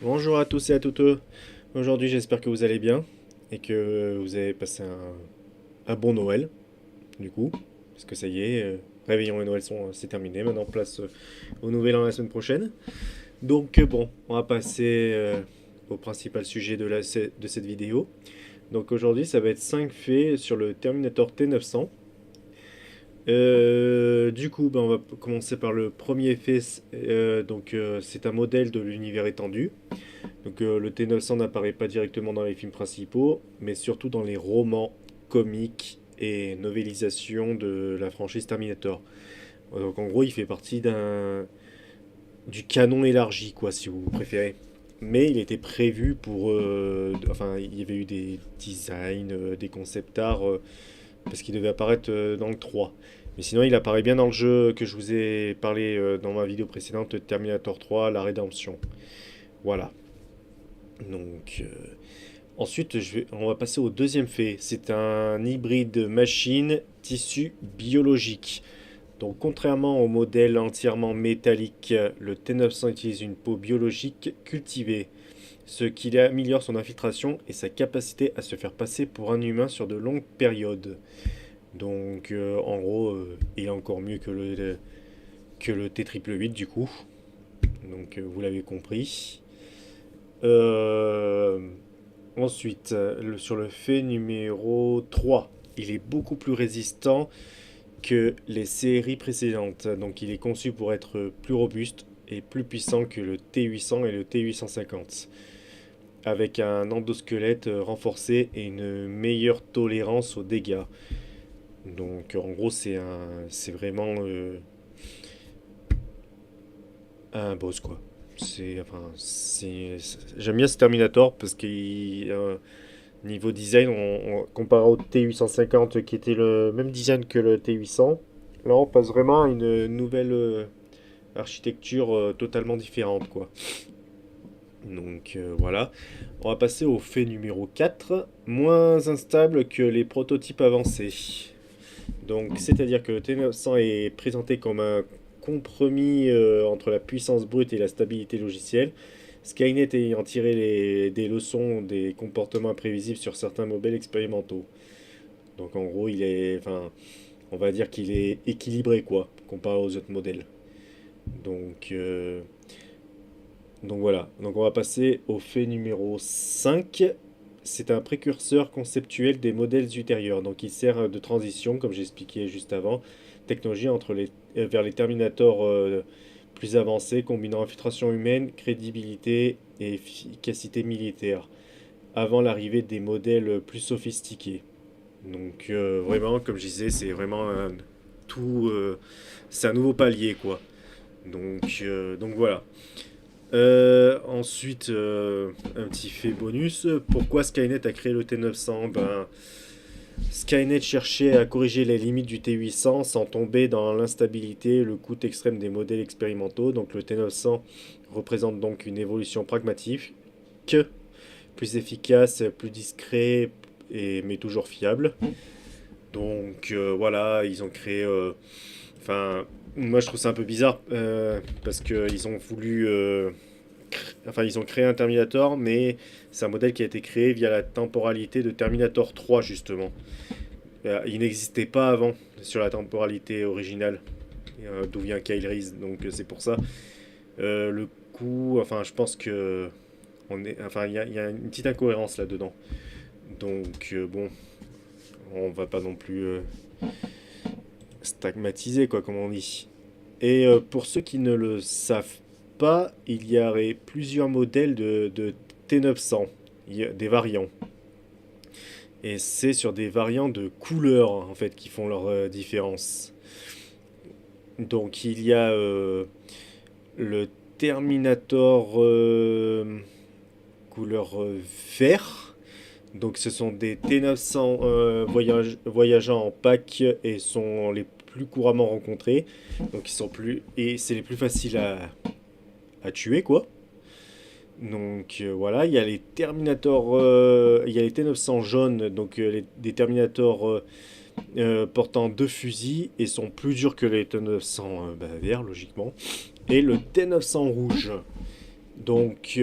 Bonjour à tous et à toutes. Aujourd'hui, j'espère que vous allez bien et que vous avez passé un bon Noël, du coup, parce que ça y est, réveillon et Noël c'est terminé. Maintenant, place au Nouvel An la semaine prochaine. Donc, bon, on va passer au principal sujet de cette vidéo. Donc, aujourd'hui, ça va être 5 faits sur le Terminator T900. Du coup, on va commencer par le premier fait. C'est un modèle de l'univers étendu. Donc le T900 n'apparaît pas directement dans les films principaux, mais surtout dans les romans, comics et novélisations de la franchise Terminator. Donc en gros, il fait partie du canon élargi, quoi, si vous préférez. Mais il était prévu pour... enfin, il y avait eu des designs, des concept art, parce qu'il devait apparaître dans le 3. Mais sinon, il apparaît bien dans le jeu que je vous ai parlé dans ma vidéo précédente, Terminator 3, La Rédemption. Voilà. Donc, ensuite, on va passer au deuxième fait. C'est un hybride machine-tissu biologique. Donc, contrairement au modèle entièrement métallique, le T900 utilise une peau biologique cultivée, ce qui améliore son infiltration et sa capacité à se faire passer pour un humain sur de longues périodes. Donc, en gros, il est encore mieux que le T888 du coup. Donc, vous l'avez compris. Euh, Ensuite, sur le fait numéro 3, il est beaucoup plus résistant que les séries précédentes. Donc il est conçu pour être plus robuste et plus puissant que le T800 et le T850, avec un endosquelette renforcé et une meilleure tolérance aux dégâts. Donc en gros, c'est vraiment un boss quoi. J'aime bien ce Terminator parce qu'il niveau design, comparé au T850 qui était le même design que le T800, là on passe vraiment à une nouvelle architecture totalement différente quoi. Donc voilà. On va passer au fait numéro 4, moins instable que les prototypes avancés. Donc c'est-à-dire que le T900 est présenté comme un compromis entre la puissance brute et la stabilité logicielle. Skynet ayant tiré des leçons des comportements imprévisibles sur certains modèles expérimentaux. Donc en gros, on va dire qu'il est équilibré quoi, comparé aux autres modèles. Donc, euh, donc voilà. Donc on va passer au fait numéro 5. C'est un précurseur conceptuel des modèles ultérieurs. Donc il sert de transition, comme j'expliquais juste avant, technologie vers les Terminators plus avancés, combinant infiltration humaine, crédibilité et efficacité militaire, avant l'arrivée des modèles plus sophistiqués. Donc vraiment, comme je disais, c'est vraiment tout, c'est un nouveau palier quoi. Donc voilà. Ensuite, un petit fait bonus. Pourquoi Skynet a créé le T900? Skynet cherchait à corriger les limites du T800 sans tomber dans l'instabilité et le coût extrême des modèles expérimentaux. Donc le T900 représente donc une évolution pragmatique, plus efficace, plus discret, mais toujours fiable. Donc voilà, ils ont créé. Enfin, moi je trouve ça un peu bizarre parce qu'ils ont voulu. Ils ont créé un Terminator, mais c'est un modèle qui a été créé via la temporalité de Terminator 3, justement. Il n'existait pas avant sur la temporalité originale, d'où vient Kyle Reese, donc c'est pour ça. Le coup, enfin, je pense que. Il y a une petite incohérence là-dedans. Donc, bon, on va pas non plus stagmatiser, quoi, comme on dit. Et pour ceux qui ne le savent pas, il y aurait plusieurs modèles de T900, des variants. Et c'est sur des variants de couleurs, en fait, qui font leur différence. Donc il y a le Terminator couleur vert. Donc ce sont des T900 voyageant en pack et sont les plus couramment rencontrés. Donc ils sont plus et c'est les plus faciles à tuer quoi. Donc voilà, il y a les Terminator, il y a les T900 jaunes, donc des Terminator portant deux fusils et sont plus durs que les T900 verts logiquement. Et le T900 rouge Donc,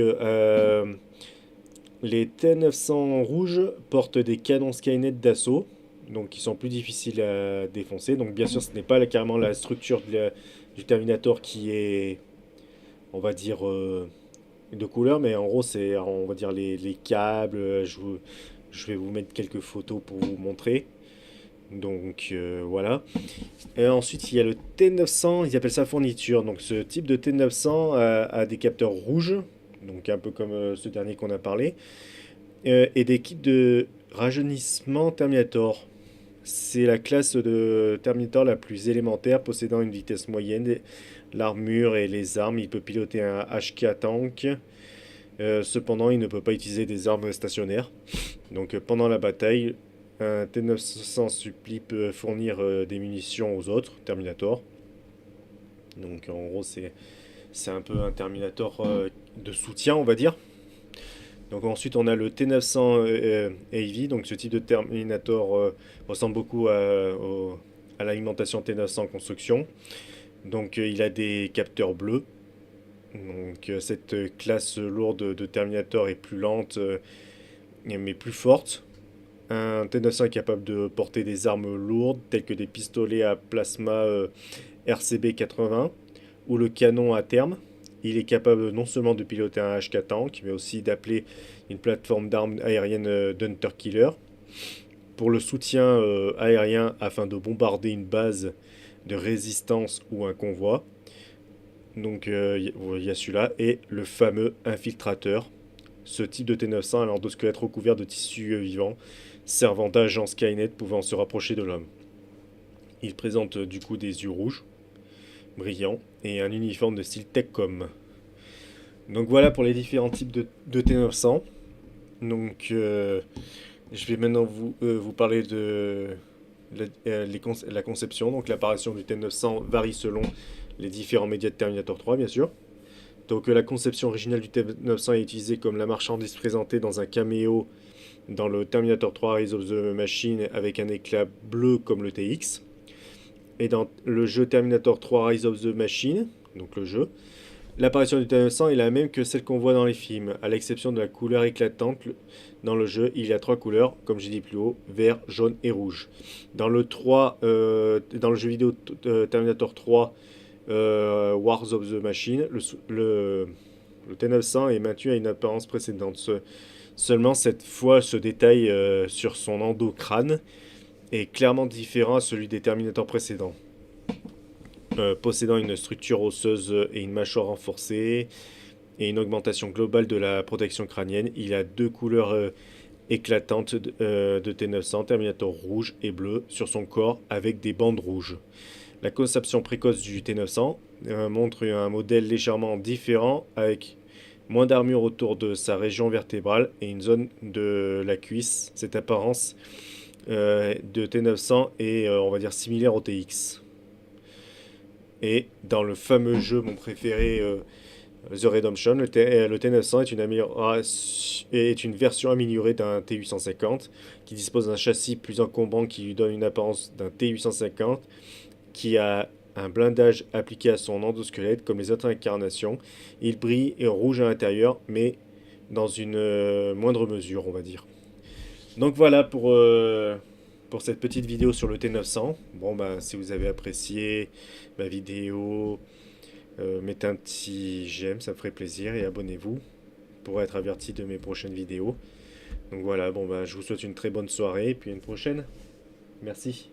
les T900 rouges portent des canons Skynet d'assaut, donc qui sont plus difficiles à défoncer. Donc, bien sûr, ce n'est pas carrément la structure du Terminator qui est, on va dire, de couleur, mais en gros, c'est, on va dire, les câbles. Je vais vous mettre quelques photos pour vous montrer. Donc, voilà. Et ensuite, il y a le T900, ils appellent ça fourniture. Donc, ce type de T900 a des capteurs rouges, donc un peu comme ce dernier qu'on a parlé, et des kits de rajeunissement Terminator. C'est la classe de Terminator la plus élémentaire, possédant une vitesse moyenne, l'armure et les armes. Il peut piloter un HK tank. Cependant, il ne peut pas utiliser des armes stationnaires. Donc, pendant la bataille, un T900 supplie peut fournir des munitions aux autres Terminator. Donc, en gros, c'est un peu un Terminator de soutien, on va dire. Donc ensuite on a le T900 AV, donc ce type de Terminator ressemble beaucoup à l'alimentation T900 construction. Donc il a des capteurs bleus. Donc cette classe lourde de Terminator est plus lente mais plus forte. Un T900 est capable de porter des armes lourdes telles que des pistolets à plasma RCB 80 ou le canon à terme. Il est capable non seulement de piloter un HK tank, mais aussi d'appeler une plateforme d'armes aérienne d'Hunter Killer pour le soutien aérien afin de bombarder une base de résistance ou un convoi. Donc il y a celui-là et le fameux infiltrateur. Ce type de T900 a l'endosquelette recouvert de tissus vivants, servant d'agent Skynet pouvant se rapprocher de l'homme. Il présente du coup des yeux rouges, brillants, et un uniforme de style TechCom. Donc voilà pour les différents types de T900. Donc je vais maintenant vous parler de la conception. Donc l'apparition du T900 varie selon les différents médias de Terminator 3, bien sûr. Donc la conception originale du T900 est utilisée comme la marchandise présentée dans un caméo dans le Terminator 3 Rise of the Machine avec un éclat bleu comme le TX. Et dans le jeu Terminator 3 Rise of the Machine, donc le jeu, l'apparition du T900 est la même que celle qu'on voit dans les films, à l'exception de la couleur éclatante. Dans le jeu, il y a trois couleurs, comme j'ai dit plus haut, vert, jaune et rouge. Dans dans le jeu vidéo Terminator 3 Wars of the Machine, le T900 est maintenu à une apparence précédente. Seulement, cette fois, ce détail sur son endocrâne est clairement différent à celui des Terminators précédents. Possédant une structure osseuse et une mâchoire renforcée et une augmentation globale de la protection crânienne, il a deux couleurs éclatantes de T900, Terminator rouge et bleu, sur son corps avec des bandes rouges. La conception précoce du T900 montre un modèle légèrement différent avec moins d'armure autour de sa région vertébrale et une zone de la cuisse. Cette apparence de T900 est, on va dire, similaire au TX. Et dans le fameux jeu, mon préféré, The Redemption, le T900 est une version améliorée d'un T850 qui dispose d'un châssis plus encombrant qui lui donne une apparence d'un T850 qui a un blindage appliqué à son endosquelette comme les autres incarnations. Il brille et rouge à l'intérieur, mais dans une moindre mesure, on va dire. Donc voilà pour cette petite vidéo sur le T900. Bon, bah, si vous avez apprécié ma vidéo, mettez un petit j'aime, ça me ferait plaisir, et abonnez-vous pour être averti de mes prochaines vidéos. Donc voilà, bon, bah, je vous souhaite une très bonne soirée, et puis à une prochaine. Merci.